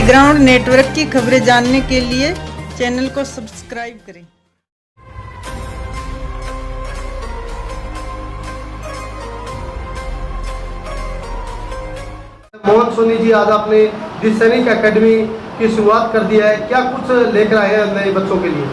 Background network की खबरें जानने के लिए चैनल को सब्सक्राइब करें। मोहन सोनी जी, आज आपने दी सैनिक एकेडमी की शुरुआत कर दिया है, क्या कुछ लेकर आए हैं नए बच्चों के लिए?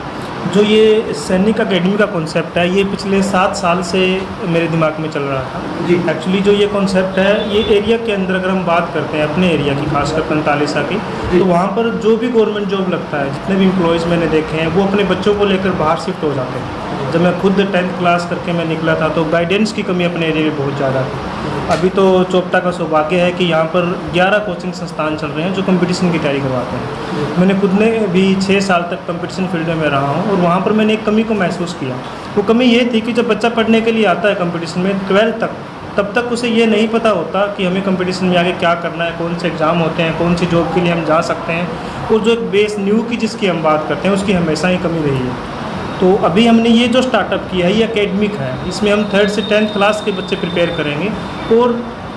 जो ये सैनिक अकेडमी का कॉन्सेप्ट है, ये पिछले 7 साल से मेरे दिमाग में चल रहा था जी। एक्चुअली जो ये कॉन्सेप्ट है, ये एरिया के अंदर अगर हम बात करते हैं अपने एरिया की, खासकर 45 की, तो वहाँ पर जो भी गवर्नमेंट जॉब लगता है, जितने भी एम्प्लॉयज़ मैंने देखे हैं, वो अपने बच्चों को लेकर बाहर शिफ्ट हो जाते हैं। जब मैं खुद 10th क्लास करके मैं निकला था तो गाइडेंस की कमी अपने एरिया में बहुत ज़्यादा थी। अभी तो चोपता का सौभाग्य है कि यहाँ पर 11 कोचिंग संस्थान चल रहे हैं जो कंपटीशन की तैयारी करवाते हैं। मैंने खुद ने भी 6 साल तक कंपटीशन फील्ड में रहा हूँ और वहाँ पर मैंने एक कमी को महसूस किया। वो कमी ये थी कि जब बच्चा पढ़ने के लिए आता है कंपटीशन में 12th तक, तब तक उसे ये नहीं पता होता कि हमें कंपटीशन में आगे क्या करना है, कौन से एग्ज़ाम होते हैं, कौन सी जॉब के लिए हम जा सकते हैं। और जो एक बेस न्यू की जिसकी हम बात करते हैं, उसकी हमेशा ही कमी रही है। तो अभी हमने ये जो स्टार्टअप किया है, ये एकेडमिक है। इसमें हम 3rd से 10th क्लास के बच्चे प्रिपेयर करेंगे। और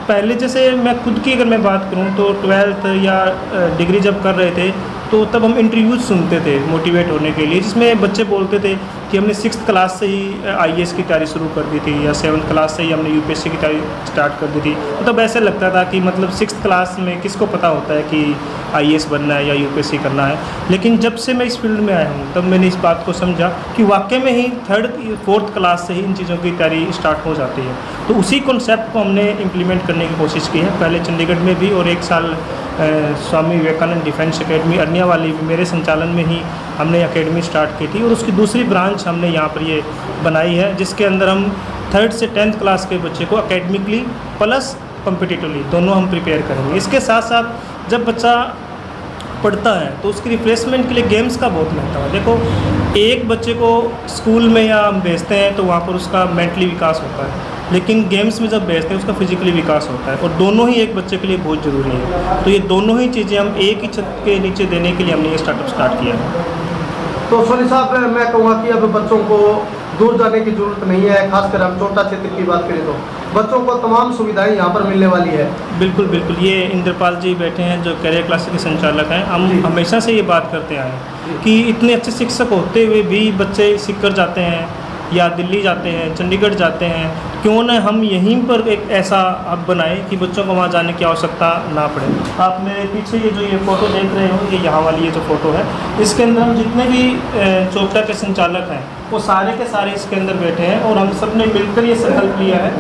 पहले जैसे मैं खुद की अगर मैं बात करूं तो 12th या डिग्री जब कर रहे थे तो तब हम इंटरव्यूज सुनते थे मोटिवेट होने के लिए, जिसमें बच्चे बोलते थे कि हमने 6th क्लास से ही IAS की तैयारी शुरू कर दी थी या 7th क्लास से ही हमने UPSC की तैयारी स्टार्ट कर दी थी। तो तब ऐसे लगता था कि मतलब 6th क्लास में किसको पता होता है कि IAS बनना है या UPSC करना है। लेकिन जब से मैं इस फील्ड में आया हूँ तब मैंने इस बात को समझा कि वाकई में ही 3rd 4th क्लास से ही इन चीज़ों की तैयारी स्टार्ट हो जाती है। तो उसी कॉन्सेप्ट को हमने इम्प्लीमेंट करने की कोशिश की है, पहले चंडीगढ़ में भी और 1 साल स्वामी विवेकानंद डिफेंस एकेडमी अरनिया वाली भी मेरे संचालन में ही हमने एकेडमी स्टार्ट की थी। और उसकी दूसरी ब्रांच हमने यहाँ पर ये बनाई है, जिसके अंदर हम 3rd से 10th क्लास के बच्चे को एकेडमिकली प्लस कॉम्पिटिटिवली दोनों हम प्रिपेयर करेंगे। इसके साथ साथ जब बच्चा पढ़ता है तो उसकी रिफ्रेशमेंट के लिए गेम्स का बहुत महत्व है। देखो, एक बच्चे को स्कूल में या हम भेजते हैं तो वहाँ पर उसका मेंटली विकास होता है, लेकिन गेम्स में जब भेजते हैं उसका फिजिकली विकास होता है, और दोनों ही एक बच्चे के लिए बहुत ज़रूरी है। तो ये दोनों ही चीज़ें हम एक ही छत के नीचे देने के लिए हमने ये स्टार्टअप स्टार्ट किया है। तो सोनी साहब, मैं कहूँगा कि अब बच्चों को दूर जाने की ज़रूरत नहीं है। खासकर हम छोटा क्षेत्र की बात करें तो बच्चों को तमाम सुविधाएं यहाँ पर मिलने वाली है। बिल्कुल बिल्कुल। ये इंद्रपाल जी बैठे हैं जो करियर क्लासेस के संचालक हैं। हम हमेशा से ये बात करते आए हैं कि इतने अच्छे शिक्षक होते हुए भी बच्चे सीख कर जाते हैं या दिल्ली जाते हैं, चंडीगढ़ जाते हैं। क्यों न हम यहीं पर एक ऐसा हब बनाएं कि बच्चों को वहाँ जाने की आवश्यकता ना पड़े। आप मेरे पीछे ये जो ये फ़ोटो देख रहे हो, ये यहाँ वाली ये जो फ़ोटो है, इसके अंदर हम जितने भी चोपटा के संचालक हैं वो सारे के सारे इसके अंदर बैठे हैं। और हम सब ने मिलकर ये संकल्प लिया है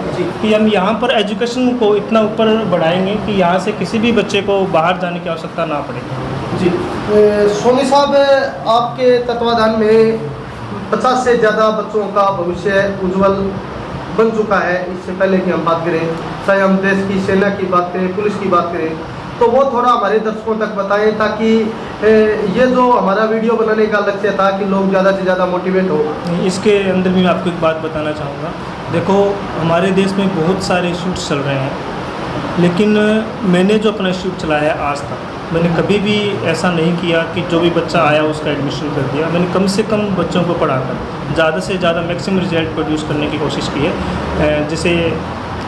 कि हम यहाँ पर एजुकेशन को इतना ऊपर बढ़ाएंगे कि यहाँ से किसी भी बच्चे को बाहर जाने की आवश्यकता ना पड़े। जी सोनी साहब, आपके तत्वाधान में 50 से ज़्यादा बच्चों का भविष्य उज्जवल बन चुका है। इससे पहले की हम बात करें, चाहे हम देश की सेना की बात करें, पुलिस की बात करें, तो वो थोड़ा हमारे दर्शकों तक बताएं, ताकि ये जो हमारा वीडियो बनाने का लक्ष्य था कि लोग ज़्यादा से ज़्यादा मोटिवेट हो। इसके अंदर भी मैं आपको एक बात बताना चाहूँगा। देखो, हमारे देश में बहुत सारे इंस्टीट्यूट चल रहे हैं, लेकिन मैंने जो अपना इंस्टीट्यूट चलाया है आज तक, मैंने कभी भी ऐसा नहीं किया कि जो भी बच्चा आया उसका एडमिशन कर दिया। मैंने कम से कम बच्चों को पढ़ाकर ज़्यादा से ज़्यादा मैक्सिमम रिजल्ट प्रोड्यूस करने की कोशिश की है। जैसे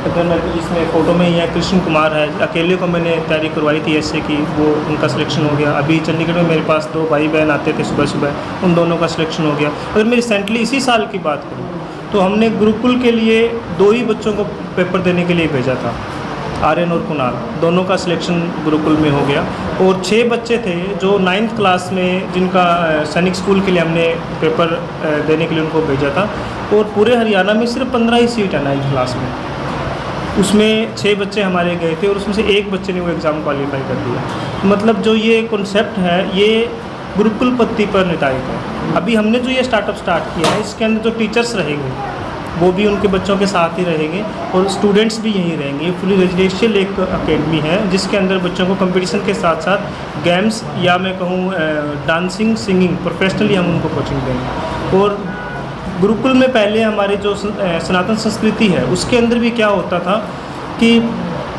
अगर मैं इसमें फ़ोटो में ही है, कृष्ण कुमार है, अकेले को मैंने तैयारी करवाई थी एसए की, वो उनका सिलेक्शन हो गया। अभी चंडीगढ़ में मेरे पास 2 भाई बहन आते थे सुबह सुबह, उन दोनों का सिलेक्शन हो गया। अगर मैं रिसेंटली इसी साल की बात करूँ तो हमने गुरुकुल के लिए 2 ही बच्चों को पेपर देने के लिए भेजा था, आर्यन और कुणाल, दोनों का सिलेक्शन गुरुकुल में हो गया। और 6 बच्चे थे जो 9th क्लास में, जिनका सैनिक स्कूल के लिए हमने पेपर देने के लिए उनको भेजा था। और पूरे हरियाणा में सिर्फ 15 ही सीट है 9th क्लास में, उसमें 6 बच्चे हमारे गए थे और उसमें से 1 बच्चे ने वो एग्ज़ाम क्वालिफाई कर दिया। मतलब जो ये कॉन्सेप्ट है ये गुरुकुल पद्धति पर निर्धारित है। अभी हमने जो ये स्टार्टअप स्टार्ट किया है, इसके अंदर जो टीचर्स रहेंगे वो भी उनके बच्चों के साथ ही रहेंगे और स्टूडेंट्स भी यहीं रहेंगे। ये फुली रेजिडेंशियल एक अकेडमी है जिसके अंदर बच्चों को कंपटीशन के साथ साथ गेम्स या मैं कहूँ डांसिंग, सिंगिंग, प्रोफेशनली हम उनको कोचिंग देंगे। और गुरुकुल में पहले हमारी जो सनातन संस्कृति है उसके अंदर भी क्या होता था कि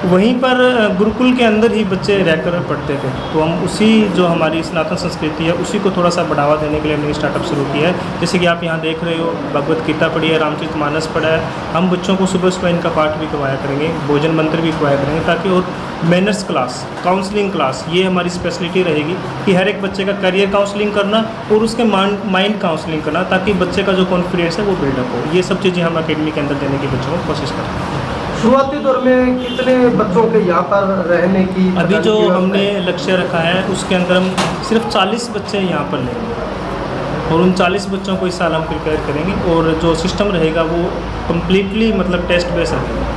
वहीं पर गुरुकुल के अंदर ही बच्चे रहकर पढ़ते थे, तो हम उसी जो हमारी सनातन संस्कृति है उसी को थोड़ा सा बढ़ावा देने के लिए हमने स्टार्टअप शुरू किया है। जैसे कि आप यहाँ देख रहे हो, भगवत गीता पढ़ी है, रामचरितमानस पढ़ा है। हम बच्चों को सुबह सुबह इनका पाठ भी करवाया करेंगे, भोजन मंत्र भी करवाया करेंगे, ताकि और मैनर्स क्लास, काउंसलिंग क्लास, ये हमारी स्पेशलिटी रहेगी कि हर एक बच्चे का करियर काउंसलिंग करना और उसके माइंड काउंसलिंग करना, ताकि बच्चे का जो कॉन्फिडेंस है वो बिल्डअप हो। ये सब चीज़ें हम अकेडमी के अंदर देने की बच्चों को कोशिश करते हैं। शुरुआती दौर में कितने बच्चों के यहाँ पर रहने की अभी जो हमने लक्ष्य रखा है उसके अंदर हम सिर्फ 40 बच्चे यहाँ पर लेंगे और उन 40 बच्चों को इस साल हम प्रिपेयर करेंगे, और जो सिस्टम रहेगा वो कम्प्लीटली मतलब टेस्ट बेस्ड रहेगा,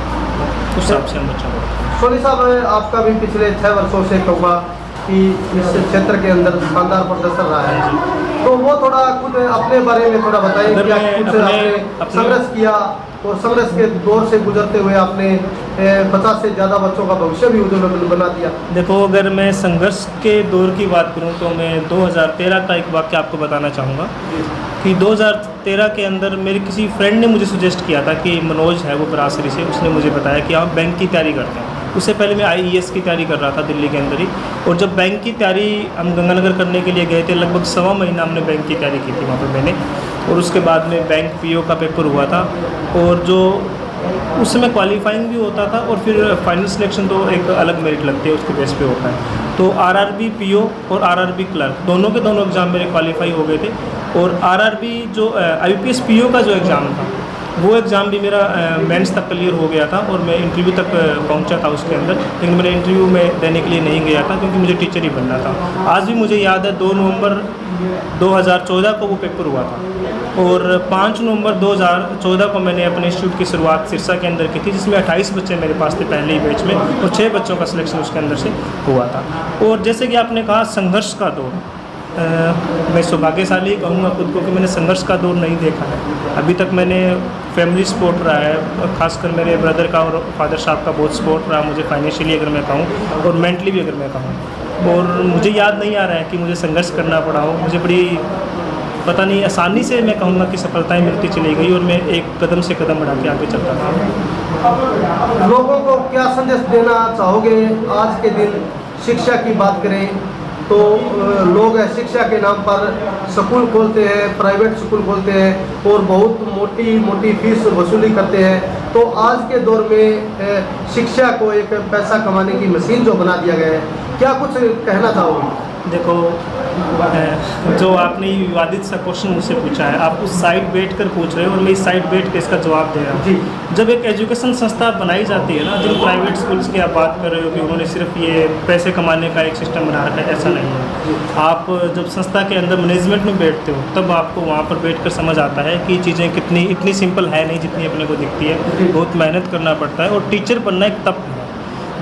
उस हिसाब से हम बच्चों को। सोनी साहब, आपका भी पिछले 6 वर्षों से कहूँगा कि इस क्षेत्र के अंदर शानदार प्रदर्शन रहा है, तो वो थोड़ा खुद अपने बारे में थोड़ा बताइए कि आप खुद आपने संघर्ष किया और संघर्ष के दौर से गुजरते हुए आपने 50 से ज़्यादा बच्चों का भविष्य भी उज्ज्वल बना दिया। देखो, अगर मैं संघर्ष के दौर की बात करूं तो मैं 2013 का एक वाक्य आपको बताना चाहूँगा कि 2013 के अंदर मेरे किसी फ्रेंड ने मुझे सुजेस्ट किया था कि मनोज है वो बरासरी से, उसने मुझे बताया कि आप बैंक की तैयारी करते हैं। उससे पहले मैं IAS की तैयारी कर रहा था दिल्ली के अंदर ही, और जब बैंक की तैयारी हम गंगानगर करने के लिए गए थे, लगभग 1.25 महीना हमने बैंक की तैयारी की थी वहाँ पर मैंने, और उसके बाद में बैंक PO का पेपर हुआ था, और जो उस समय क्वालिफाइंग भी होता था और फिर फाइनल सिलेक्शन तो एक अलग मेरिट लगती है, उसके बेस पे होता है। तो RRB PO और RRB क्लर्क दोनों के दोनों एग्ज़ाम मेरे क्वालिफाई हो गए थे, और RRB जो IPS PO का जो एग्ज़ाम था वो एग्ज़ाम भी मेरा मेंस तक क्लियर हो गया था, और मैं इंटरव्यू तक पहुंचा था उसके अंदर, लेकिन मैंने इंटरव्यू में देने के लिए नहीं गया था क्योंकि मुझे टीचर ही बनना था। आज भी मुझे याद है 2 नवंबर 2014 को वो पेपर हुआ था, और 5 नवंबर 2014 को मैंने अपने इंस्टीट्यूट की शुरुआत सिरसा के अंदर की थी, जिसमें 28 बच्चे मेरे पास थे पहले ही बैच में, और 6 बच्चों का सिलेक्शन उसके अंदर से हुआ था। और जैसे कि आपने कहा संघर्ष का दौर, मैं सौभाग्यशाली कहूँगा खुद को कि मैंने संघर्ष का दौर नहीं देखा है अभी तक। मैंने फैमिली सपोर्ट रहा है, खासकर मेरे ब्रदर का और फादर साहब का बहुत सपोर्ट रहा मुझे, फाइनेंशियली अगर मैं कहूँ और मेंटली भी अगर मैं कहूँ। और मुझे याद नहीं आ रहा है कि मुझे संघर्ष करना पड़ा हो, मुझे बड़ी पता नहीं आसानी से मैं कहूँगा कि सफलताएं मिलती चली गई, और मैं एक कदम से कदम बढ़ा के आगे चलता था। लोगों को क्या संदेश देना चाहोगे? आज के दिन शिक्षा की बात करें तो लोग शिक्षा के नाम पर स्कूल खोलते हैं, प्राइवेट स्कूल खोलते हैं और बहुत मोटी मोटी फीस वसूली करते हैं। तो आज के दौर में शिक्षा को एक पैसा कमाने की मशीन जो बना दिया गया है, क्या कुछ कहना चाहोगे? देखो, जो आपने ये विवादित सा क्वेश्चन मुझसे पूछा है, आप उस साइड बैठ कर पूछ रहे हो और मैं इस साइड बैठ कर इसका जवाब दे रहा हूँ। जी, जब एक एजुकेशन संस्था बनाई जाती है ना, जिन प्राइवेट स्कूल्स की आप बात कर रहे हो कि उन्होंने सिर्फ ये पैसे कमाने का एक सिस्टम बना रखा है, ऐसा नहीं है। आप जब संस्था के अंदर मैनेजमेंट में बैठते हो तब आपको वहाँ पर बैठ कर समझ आता है कि चीज़ें कितनी इतनी सिंपल है नहीं जितनी अपने को दिखती है। बहुत मेहनत करना पड़ता है, और टीचर बनना एक तप है।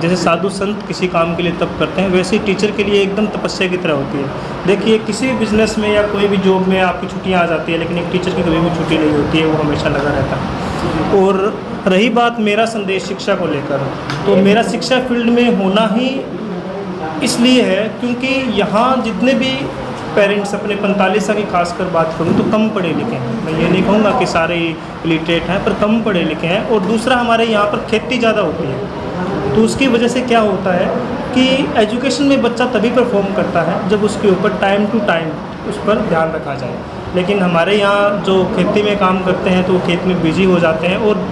जैसे साधु संत किसी काम के लिए तप करते हैं, वैसे ही टीचर के लिए एकदम तपस्या की तरह होती है। देखिए, किसी भी बिजनेस में या कोई भी जॉब में आपकी छुट्टियां आ जाती है, लेकिन एक टीचर की कभी भी छुट्टी नहीं होती है, वो हमेशा लगा रहता है। और रही बात मेरा संदेश शिक्षा को लेकर, तो मेरा शिक्षा फील्ड में होना ही इसलिए है क्योंकि यहाँ जितने भी पेरेंट्स अपने 45 साल की खासकर बात करूँ तो कम पढ़े लिखे हैं। मैं ये नहीं कहूँगा कि सारे इलिटरेट हैं, पर कम पढ़े लिखे हैं। और दूसरा, हमारे यहाँ पर खेती ज़्यादा होती है, तो उसकी वजह से क्या होता है कि एजुकेशन में बच्चा तभी परफॉर्म करता है जब उसके ऊपर टाइम टू टाइम उस पर ध्यान रखा जाए। लेकिन हमारे यहाँ जो खेती में काम करते हैं तो वो खेत में बिजी हो जाते हैं, और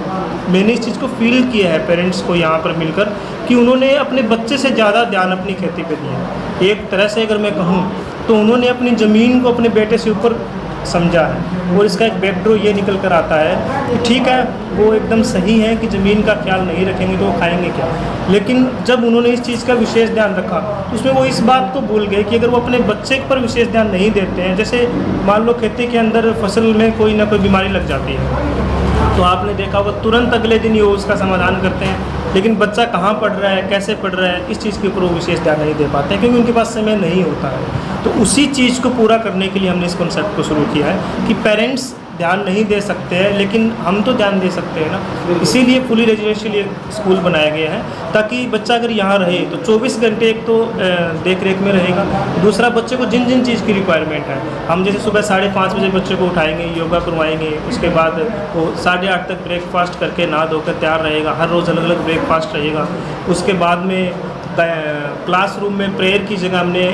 मैंने इस चीज़ को फील किया है पेरेंट्स को यहाँ पर मिलकर कि उन्होंने अपने बच्चे से ज़्यादा ध्यान अपनी खेती पे दिया। एक तरह से अगर मैं कहूँ तो उन्होंने अपनी ज़मीन को अपने बेटे से ऊपर समझा है, और इसका एक बैकडोर ये निकल कर आता है कि ठीक है, वो एकदम सही है कि ज़मीन का ख्याल नहीं रखेंगे तो वो खाएंगे क्या। लेकिन जब उन्होंने इस चीज़ का विशेष ध्यान रखा तो उसमें वो इस बात को भूल गए कि अगर वो अपने बच्चे पर विशेष ध्यान नहीं देते हैं, जैसे मान लो खेती के अंदर फसल में कोई ना कोई बीमारी लग जाती है तो आपने देखा वो तुरंत अगले दिन ही वो उसका समाधान करते हैं, लेकिन बच्चा कहाँ पढ़ रहा है, कैसे पढ़ रहा है, इस चीज़ के ऊपर वो विशेष ध्यान नहीं दे पाते हैं क्योंकि उनके पास समय नहीं होता है। तो उसी चीज़ को पूरा करने के लिए हमने इस कॉन्सेप्ट को शुरू किया है कि पेरेंट्स ध्यान नहीं दे सकते हैं, लेकिन हम तो ध्यान दे सकते हैं ना। इसीलिए फुली रेजिडेंशियल स्कूल बनाया गया है, ताकि बच्चा अगर यहाँ रहे तो 24 घंटे एक तो देख रेख में रहेगा, दूसरा बच्चे को जिन जिन चीज़ की रिक्वायरमेंट है, हम जैसे सुबह 5:30 बजे बच्चे को उठाएंगे, योगा करवाएंगे, उसके बाद वो 8:30 तक ब्रेकफास्ट करके नहा धोकर तैयार रहेगा, हर रोज़ अलग अलग ब्रेकफास्ट रहेगा। उसके बाद में क्लासरूम में प्रेयर की जगह हमने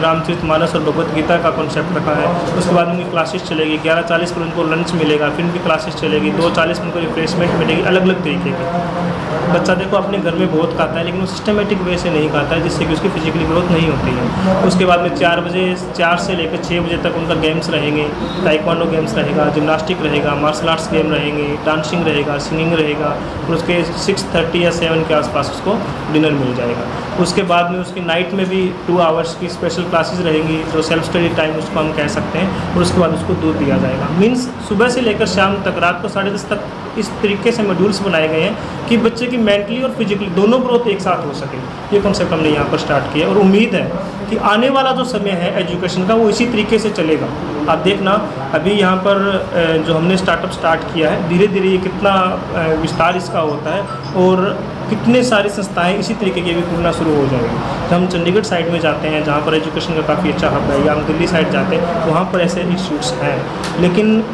रामचरितमानस और भगवत गीता का कॉन्सेप्ट रखा है। उसके बाद उनकी क्लासेस चलेगी, 11:40 पर उनको लंच मिलेगा, फिर उनकी क्लासेस चलेगी, 2:40 पर उनको रिफ्रेशमेंट मिलेगी, अलग अलग तरीके की। बच्चा देखो अपने घर में बहुत खाता है, लेकिन वो सिस्टमेटिक वे से नहीं खाता है, जिससे कि उसकी फिजिकली ग्रोथ नहीं होती है। उसके बाद में 4 से लेकर 6 बजे तक उनका गेम्स रहेंगे, ताइक्वांडो गेम्स रहेगा, जिम्नास्टिक रहेगा, मार्शल आर्ट्स गेम रहेंगे, डांसिंग रहेगा, सिंगिंग रहेगा, और उसके 6:30 या 7 के आसपास उसको डिनर मिल जाएगा। उसके बाद में उसकी नाइट में भी 2 आवर्स की स्पेशल क्लासेस रहेंगी, जो सेल्फ स्टडी टाइम उसको हम कह सकते हैं, और उसके बाद उसको दूध दिया जाएगा। मीन्स सुबह से लेकर शाम तक, रात को 10:30 तक इस तरीके से मॉड्यूल्स बनाए गए हैं कि बच्चे की मेंटली और फिजिकली दोनों ग्रोथ एक साथ हो सके। ये कॉन्सेप्ट हमने यहाँ पर स्टार्ट किया, और उम्मीद है कि आने वाला जो समय है एजुकेशन का वो इसी तरीके से चलेगा। आप देखना अभी यहाँ पर जो हमने स्टार्टअप स्टार्ट किया है, धीरे धीरे ये कितना विस्तार इसका होता है, और कितने सारी संस्थाएं इसी तरीके की भी खुलना शुरू हो जाएगी। जब हम चंडीगढ़ साइड में जाते हैं, जहाँ पर एजुकेशन का काफ़ी अच्छा हब है, या हम दिल्ली साइड जाते हैं, वहाँ पर ऐसे इंस्टीट्यूट्स हैं। लेकिन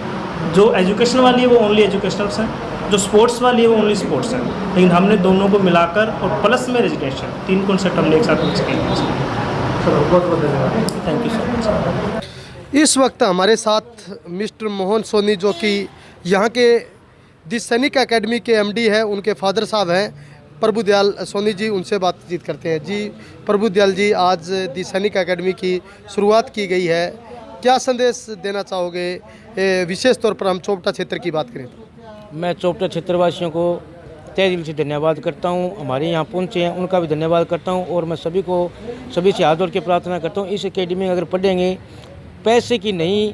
जो एजुकेशन वाली है वो ओनली एजुकेशनल्स हैं, जो स्पोर्ट्स वाली है वो ओनली स्पोर्ट्स हैं, लेकिन हमने दोनों को मिलाकर और प्लस में रेजिडेंशियल 3 कॉन्सेप्ट हमने एक साथ मिक्स किए हैं। बहुत बहुत धन्यवाद। Thank you so much. इस वक्त हमारे साथ मिस्टर मोहन सोनी, जो कि यहाँ के दी सैनिक एकेडमी के एमडी है, उनके फादर साहब हैं प्रभुदयाल सोनी जी, उनसे बातचीत करते हैं। जी प्रभुदयाल जी, आज दी सैनिक एकेडमी की शुरुआत की गई है, क्या संदेश देना चाहोगे? विशेष तौर पर हम चोपटा क्षेत्र की बात करें तो। मैं चोपटा क्षेत्रवासियों को तहे दिल से धन्यवाद करता हूं, हमारे यहाँ पहुँचे हैं उनका भी धन्यवाद करता हूं, और मैं सभी से हाथ जोड़ के प्रार्थना करता हूं, इस एकेडमी में अगर पढ़ेंगे, पैसे की नहीं,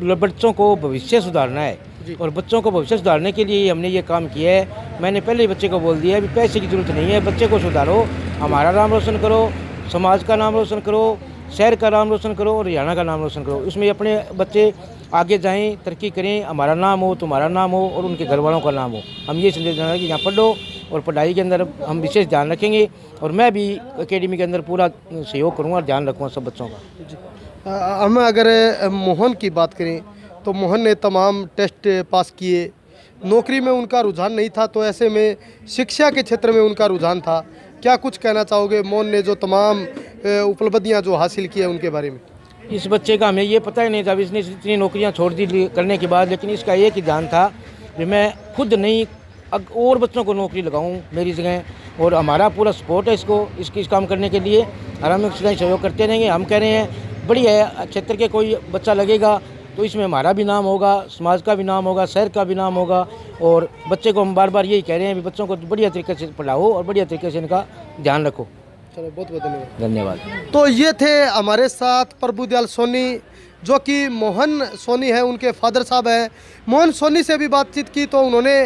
बच्चों को भविष्य सुधारना है, और बच्चों को भविष्य सुधारने के लिए हमने ये काम किया है। मैंने पहले ही बच्चे को बोल दिया है, अभी पैसे की ज़रूरत नहीं है, बच्चे को सुधारो, हमारा नाम रोशन करो, समाज का नाम रोशन करो, शहर का नाम रोशन करो, और हरियाणा का नाम रोशन करो। उसमें अपने बच्चे आगे जाएं, तरक्की करें, हमारा नाम हो, तुम्हारा नाम हो, और उनके घर वालों का नाम हो। हम ये संदेश देना है कि यहाँ पढ़ो, और पढ़ाई के अंदर हम विशेष ध्यान रखेंगे, और मैं भी एकेडमी के अंदर पूरा सहयोग करूँगा और ध्यान रखूँगा सब बच्चों का। हम अगर मोहन की बात करें तो मोहन ने तमाम टेस्ट पास किए, नौकरी में उनका रुझान नहीं था, तो ऐसे में शिक्षा के क्षेत्र में उनका रुझान था। क्या कुछ कहना चाहोगे मोहन ने जो तमाम उपलब्धियां जो हासिल की है उनके बारे में? इस बच्चे का हमें ये पता ही नहीं था, इसने इतनी नौकरियां छोड़ दी करने के बाद, लेकिन इसका एक ही ध्यान था कि मैं खुद नहीं और बच्चों को नौकरी लगाऊं मेरी जगह, और हमारा पूरा सपोर्ट है इसको इस काम करने के लिए, और हम इसका सहयोग करते रहेंगे। हम कह रहे हैं बढ़िया है, क्षेत्र के कोई बच्चा लगेगा तो इसमें हमारा भी नाम होगा, समाज का भी नाम होगा, शहर का भी नाम होगा, और बच्चे को हम बार बार यही कह रहे हैं कि बच्चों को बढ़िया तरीके से पढ़ाओ और बढ़िया तरीके से इनका ध्यान रखो। चलो, बहुत बहुत धन्यवाद। धन्यवाद। तो ये थे हमारे साथ प्रभुदयाल सोनी, जो कि मोहन सोनी है, उनके फादर साहब हैं। मोहन सोनी से भी बातचीत की तो उन्होंने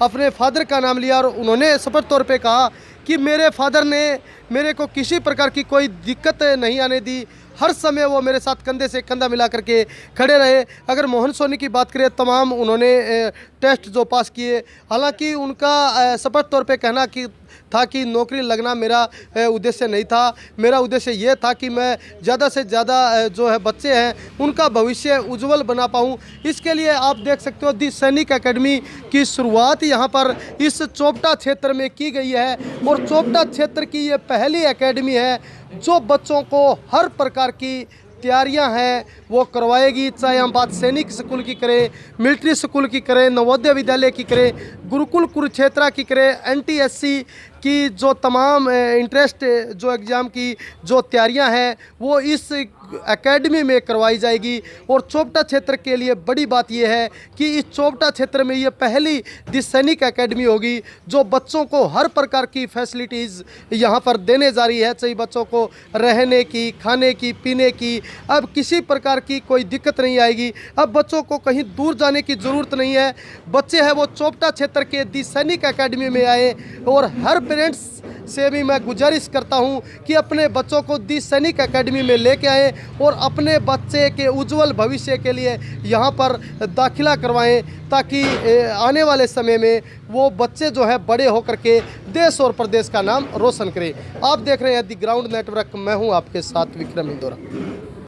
अपने फादर का नाम लिया, और उन्होंने स्पष्ट तौर पे कहा कि मेरे फादर ने मेरे को किसी प्रकार की कोई दिक्कत नहीं आने दी, हर समय वो मेरे साथ कंधे से कंधा मिला करके खड़े रहे। अगर मोहन सोनी की बात करें, तमाम उन्होंने टेस्ट जो पास किए, हालांकि उनका स्पष्ट तौर पे कहना कि था कि नौकरी लगना मेरा उद्देश्य नहीं था, मेरा उद्देश्य ये था कि मैं ज़्यादा से ज़्यादा जो है बच्चे हैं उनका भविष्य उज्जवल बना पाऊँ। इसके लिए आप देख सकते हो दी सैनिक एकेडमी की शुरुआत यहाँ पर इस चोपटा क्षेत्र में की गई है, और चोपटा क्षेत्र की ये पहली एकेडमी है जो बच्चों को हर प्रकार की तैयारियां हैं वो करवाएगी, चाहे हम बात सैनिक स्कूल की करें, मिलिट्री स्कूल की करें, नवोदय विद्यालय की करें, गुरुकुल कुरुक्षेत्रा की करें, NTSC की जो तमाम इंटरेस्ट जो एग्ज़ाम की जो तैयारियां हैं वो इस एकेडमी में करवाई जाएगी। और चोपटा क्षेत्र के लिए बड़ी बात यह है कि इस चोपटा क्षेत्र में ये पहली दी सैनिक एकेडमी होगी जो बच्चों को हर प्रकार की फैसिलिटीज़ यहाँ पर देने जा रही है, चाहे बच्चों को रहने की, खाने की, पीने की, अब किसी प्रकार की कोई दिक्कत नहीं आएगी। अब बच्चों को कहीं दूर जाने की ज़रूरत नहीं है, बच्चे हैं वो चोपटा क्षेत्र के दी सैनिक एकेडमी में आए, और हर पेरेंट्स से भी मैं गुजारिश करता हूं कि अपने बच्चों को दी सैनिक एकेडमी में लेके आएँ और अपने बच्चे के उज्जवल भविष्य के लिए यहां पर दाखिला करवाएं, ताकि आने वाले समय में वो बच्चे जो है बड़े होकर के देश और प्रदेश का नाम रोशन करें। आप देख रहे हैं दी ग्राउंड नेटवर्क, मैं हूं आपके साथ विक्रम इंदौरा।